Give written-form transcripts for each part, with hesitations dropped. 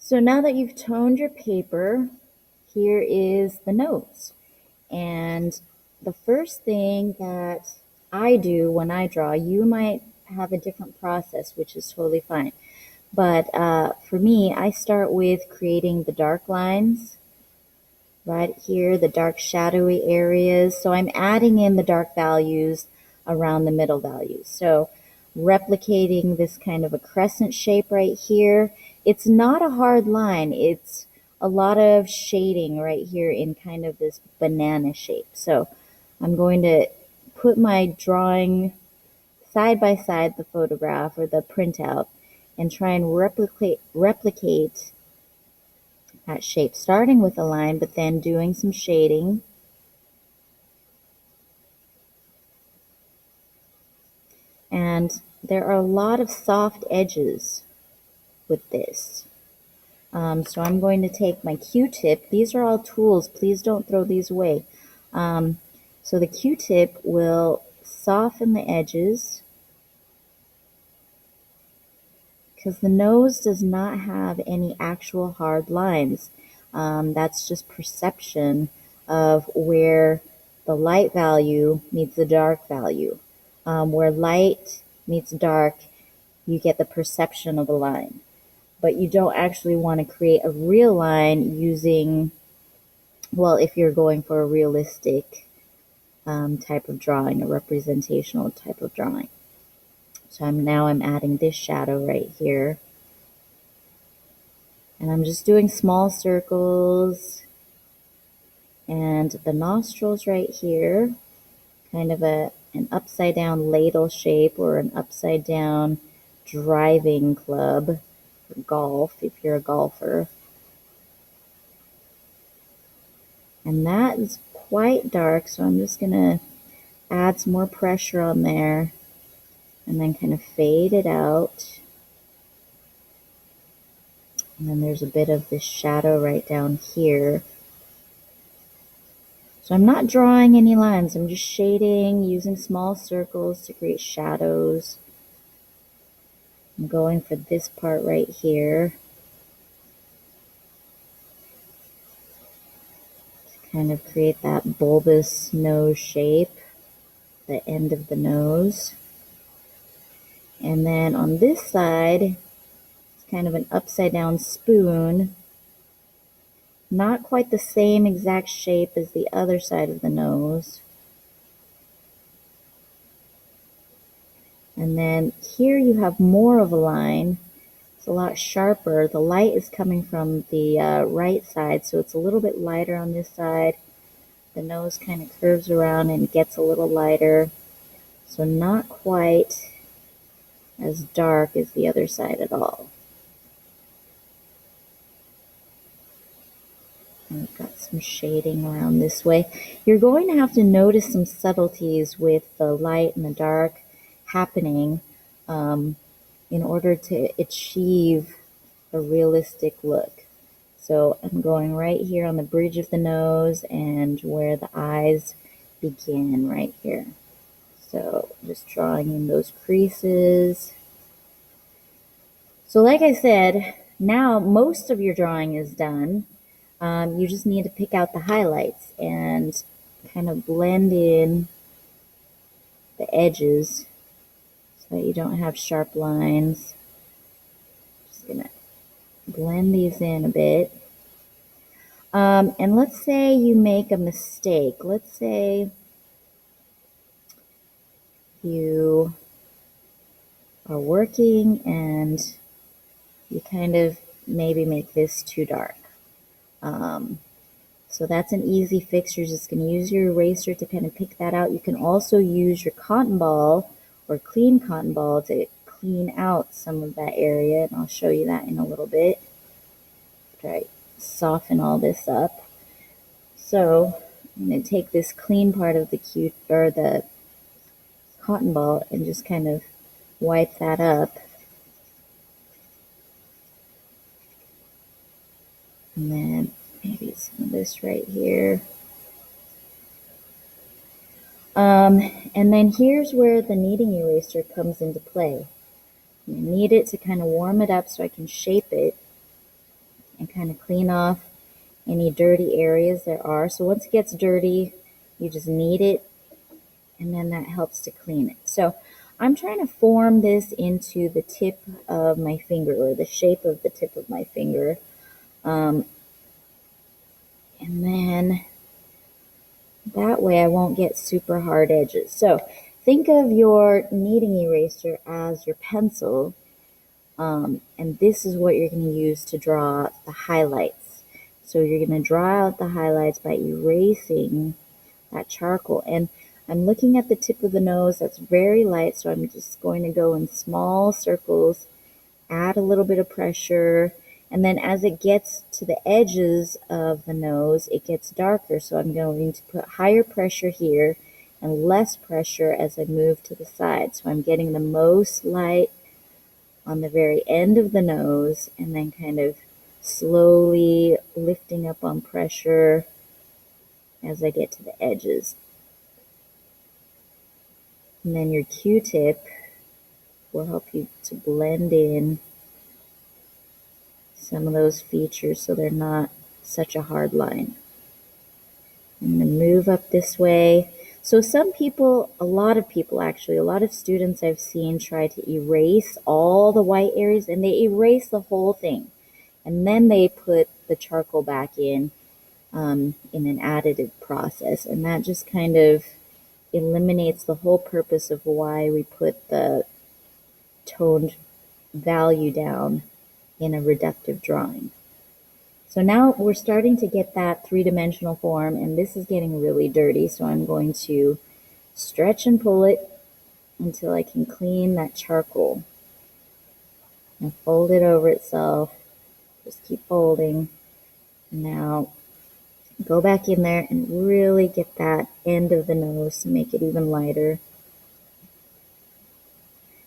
So now that you've toned your paper, here is the nose. And the first thing that I do when I draw, you might have a different process, which is totally fine. But for me, I start with creating the dark lines right here, the dark shadowy areas. So I'm adding in the dark values around the middle values. So replicating this kind of a crescent shape right here. It's not a hard line. It's a lot of shading right here in kind of this banana shape. So I'm going to put my drawing side by side, the photograph or the printout, and try and replicate that shape, starting with a line, but then doing some shading. And there are a lot of soft edges with this. So I'm going to take my Q-tip. These are all tools. Please don't throw these away. So the Q-tip will soften the edges because the nose does not have any actual hard lines. That's just perception of where the light value meets the dark value. Where light meets dark, you get the perception of a line. But you don't actually want to create a real line using, well, if you're going for a realistic type of drawing, a representational type of drawing. So I'm adding this shadow right here. And I'm just doing small circles. And the nostrils right here, kind of an upside down ladle shape or an upside down driving club for golf, if you're a golfer. And that is quite dark, so I'm just going to add some more pressure on there and then kind of fade it out. And then there's a bit of this shadow right down here. So I'm not drawing any lines, I'm just shading, using small circles to create shadows. I'm going for this part right here to kind of create that bulbous nose shape, the end of the nose. And then on this side, it's kind of an upside down spoon. Not quite the same exact shape as the other side of the nose. And then here you have more of a line. It's a lot sharper. The light is coming from the right side, so it's a little bit lighter on this side. The nose kind of curves around and gets a little lighter. So not quite as dark as the other side at all. And we've got some shading around this way. You're going to have to notice some subtleties with the light and the dark happening in order to achieve a realistic look. So I'm going right here on the bridge of the nose and where the eyes begin right here. So just drawing in those creases. So like I said, now most of your drawing is done. You just need to pick out the highlights and kind of blend in the edges so that you don't have sharp lines. Just gonna blend these in a bit. And let's say you make a mistake. Let's say you are working and you kind of maybe make this too dark. So that's an easy fix. You're just going to use your eraser to kind of pick that out. You can also use your cotton ball or clean cotton ball to clean out some of that area, and I'll show you that in a little bit. Try to soften all this up. So I'm going to take this clean part of the cotton ball and just kind of wipe that up. And then maybe some of this right here. And then here's where the kneading eraser comes into play. You need it to kind of warm it up so I can shape it. and kind of clean off any dirty areas there are. So once it gets dirty, you just knead it, and then that helps to clean it. So I'm trying to form this into the tip of my finger, or the shape of the tip of my finger. And then that way I won't get super hard edges. So think of your kneading eraser as your pencil, and this is what you're going to use to draw the highlights. So you're going to draw out the highlights by erasing that charcoal. And I'm looking at the tip of the nose, that's very light, so I'm just going to go in small circles, add a little bit of pressure, and then as it gets to the edges of the nose, it gets darker. So I'm going to put higher pressure here and less pressure as I move to the side. So I'm getting the most light on the very end of the nose, and then kind of slowly lifting up on pressure as I get to the edges. And then your Q-tip will help you to blend in some of those features so they're not such a hard line. I'm going to move up this way. So some people, a lot of people actually, a lot of students I've seen try to erase all the white areas, and they erase the whole thing. And then they put the charcoal back in an additive process. And that just kind of eliminates the whole purpose of why we put the toned value down in a reductive drawing. So now we're starting to get that three-dimensional form, and this is getting really dirty, so I'm going to stretch and pull it until I can clean that charcoal. And fold it over itself. Just keep folding. Now go back in there and really get that end of the nose to make it even lighter.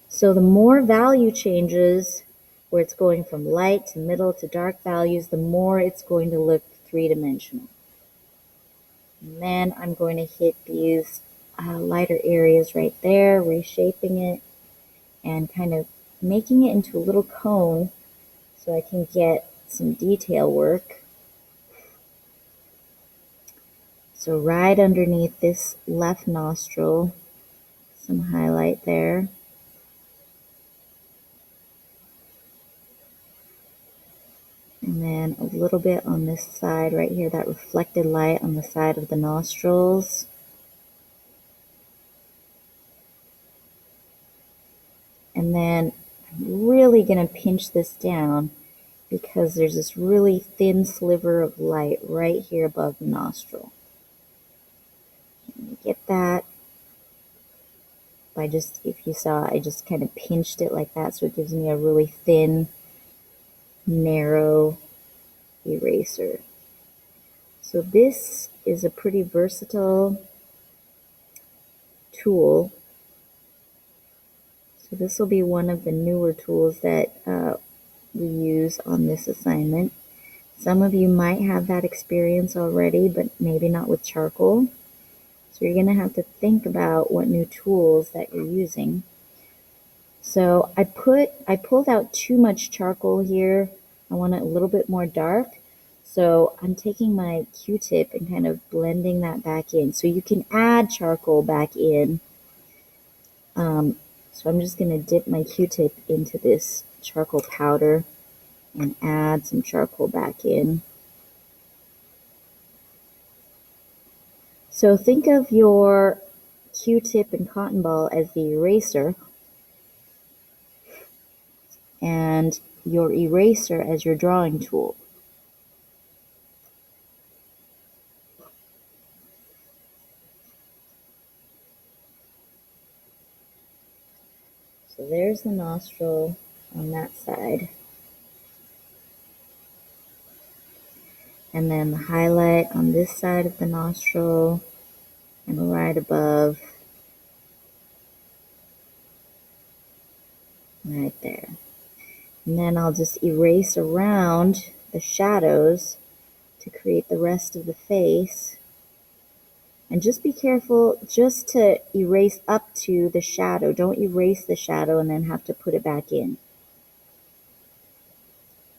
So the more value changes, where it's going from light to middle to dark values, the more it's going to look three-dimensional. And then I'm going to hit these lighter areas right there, reshaping it and kind of making it into a little cone so I can get some detail work. So right underneath this left nostril, some highlight there. And then a little bit on this side right here, that reflected light on the side of the nostrils. And then I'm really going to pinch this down because there's this really thin sliver of light right here above the nostril. And you get that by just, if you saw, I just kind of pinched it like that, so it gives me a really thin, narrow eraser. So this is a pretty versatile tool. So this will be one of the newer tools that we use on this assignment. Some of you might have that experience already, but maybe not with charcoal. So you're going to have to think about what new tools that you're using. So I pulled out too much charcoal here. I want it a little bit more dark. So I'm taking my Q-tip and kind of blending that back in. So you can add charcoal back in. So I'm just going to dip my Q-tip into this charcoal powder and add some charcoal back in. So think of your Q-tip and cotton ball as the eraser, and your eraser as your drawing tool. So there's the nostril on that side. And then the highlight on this side of the nostril and right above, right there. And then I'll just erase around the shadows to create the rest of the face. And just be careful just to erase up to the shadow. Don't erase the shadow and then have to put it back in.